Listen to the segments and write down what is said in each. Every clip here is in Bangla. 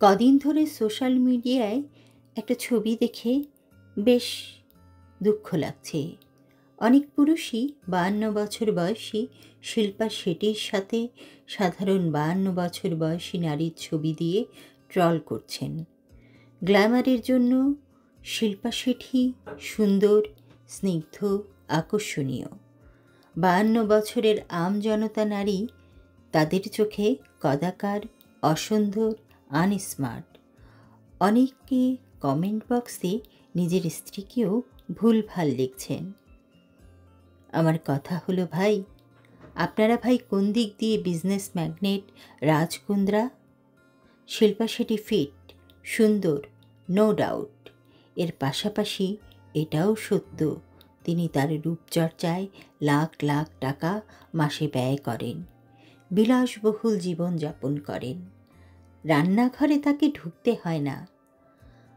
কদিন ধরে সোশ্যাল মিডিয়ায় একটা ছবি দেখে বেশ দুঃখ লাগছে। অনেক পুরুষই ৫২ বছর বয়সী শিল্পা শেঠির সাথে সাধারণ ৫২ বছর বয়সী নারীর ছবি দিয়ে ট্রল করছেন। গ্ল্যামারের জন্য শিল্পা শেঠি সুন্দর, স্নিগ্ধ, আকর্ষণীয়। ৫২ বছরের আমজনতা নারী তাদের চোখে কদাকার, অসুন্দর, আনস্মার্ট। অনেকে কমেন্ট বক্সে নিজের স্ত্রীকেও ভুলভাল লিখছেন। আমার কথা হলো, ভাই আপনারা কোন দিক দিয়ে বিজনেস ম্যাগনেট রাজ কুন্দ্রা? শিল্পা শেঠি ফিট, সুন্দর, নো ডাউট। এর পাশাপাশি এটাও সত্য তিনি তার রূপচর্চায় লাখ লাখ টাকা মাসে ব্যয় করেন, বিলাসবহুল জীবনযাপন করেন। রান্নাঘরে তাকে ঢুকতে হয় না,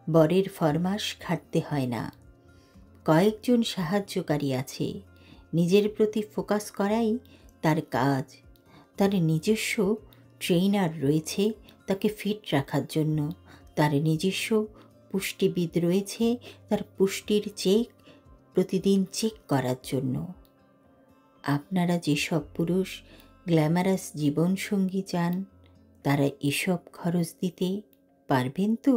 বরের ফরমাস খাটতে হয় না। কয়েকজন সাহায্যকারী আছে, নিজের প্রতি ফোকাস করাই তার কাজ। তার নিজস্ব ট্রেইনার রয়েছে তাকে ফিট রাখার জন্য, তার নিজস্ব পুষ্টিবিদ রয়েছে তার পুষ্টির প্রতিদিন চেক করার জন্য। আপনারা যেসব পুরুষ গ্ল্যামারাস জীবনসঙ্গী চান তারা এসব খরচ দিতে পারবেন তো?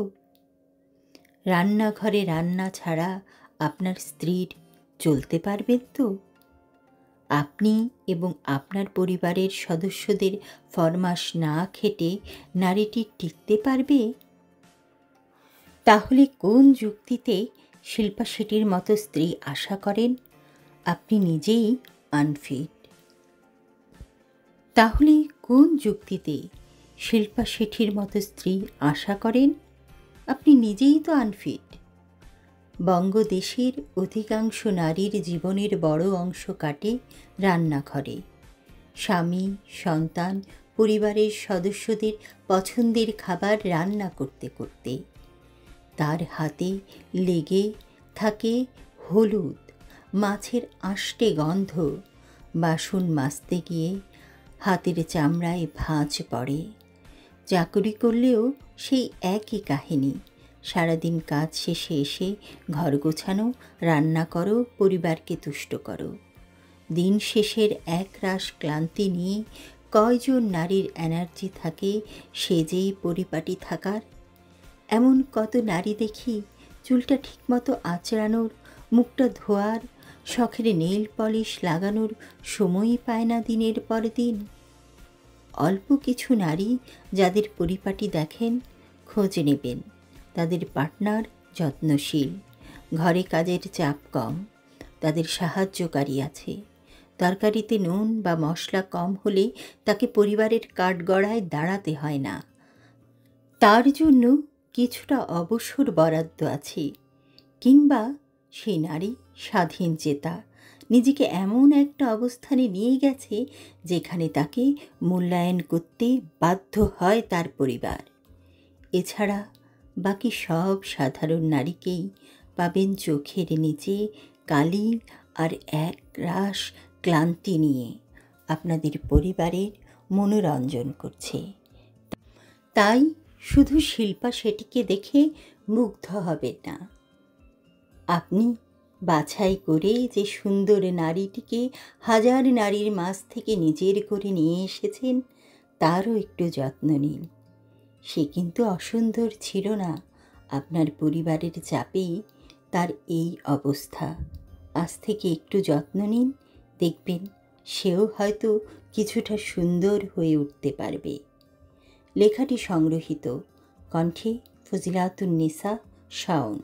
রান্নাঘরে রান্না ছাড়া আপনার স্ত্রীর চলতে পারবেন তো? আপনি এবং আপনার পরিবারের সদস্যদের ফরমাস না খেটে নারীটি টিকতে পারবে? তাহলে কোন যুক্তিতে শিল্পা শেঠির মতো স্ত্রী আশা করেন? আপনি নিজেই আনফিট। তাহলে কোন যুক্তিতে শিল্পা শেঠির মতো স্ত্রী আশা করেন? আপনি নিজেই তো আনফিট। বঙ্গদেশের অধিকাংশ নারীর জীবনের বড় অংশ কাটে রান্নাঘরে। স্বামী, সন্তান, পরিবারের সদস্যদের পছন্দের খাবার রান্না করতে করতে তার হাতে লেগে থাকে হলুদ, মাছের আষ্টে গন্ধ। বাসন মাজতে গিয়ে হাতের চামড়ায় ভাঁজ পড়ে। চাকরি করলেও সেই একই কাহিনী। সারাদিন কাজ শেষে এসে ঘর গোছানো, রান্না করো, পরিবারকে তুষ্ট করো। দিন শেষের একরাশ ক্লান্তি নিয়ে কয়জন নারীর এনার্জি থাকে সেজেই পরিপাটি থাকার? এমন কত নারী দেখি চুলটা ঠিকমতো আঁচড়ানোর, মুখটা ধোয়ার, শখের নেইল পলিশ লাগানোর সময়ই পায় না দিনের পর দিন। অল্প কিছু নারী যাদের পরিপাটি দেখেন, খোঁজ নেবেন। তাদের পার্টনার যত্নশীল, ঘরে কাজের চাপ কম, তাদের সাহায্যকারী আছে। তরকারিতে নুন বা মশলা কম হলে তাকে পরিবারের কাঠগড়ায় দাঁড়াতে হয় না। তার জন্য কিছুটা অবসর বরাদ্দ আছে। কিংবা সেই নারী স্বাধীন চেতা, নিজেকে এমন একটা অবস্থানে নিয়ে গেছে যেখানে তাকে মূল্যায়ন করতে বাধ্য হয় তার পরিবার। এছাড়া বাকি সব সাধারণ নারীকেই পাবেন চোখের নিচে কালি আর এক রাশ ক্লান্তি নিয়ে আপনাদের পরিবারের মনোরঞ্জন করছে। তাই শুধু শিল্পা শেঠিকে দেখে মুগ্ধ হবেন না। আপনি বাছাই করে যে সুন্দর নারীটিকে হাজার নারীর মাঝ থেকে নিজের করে নিয়ে এসেছেন তারও একটু যত্ন নিন। সে কিন্তু অসুন্দর ছিল না, আপনার পরিবারের চাপেই তার এই অবস্থা। আজ থেকে একটু যত্ন নিন, দেখবেন সেও হয়তো কিছুটা সুন্দর হয়ে উঠতে পারবে। লেখাটি সংগৃহীত, কণ্ঠে ফজিলাতুন্নেসা শাওন।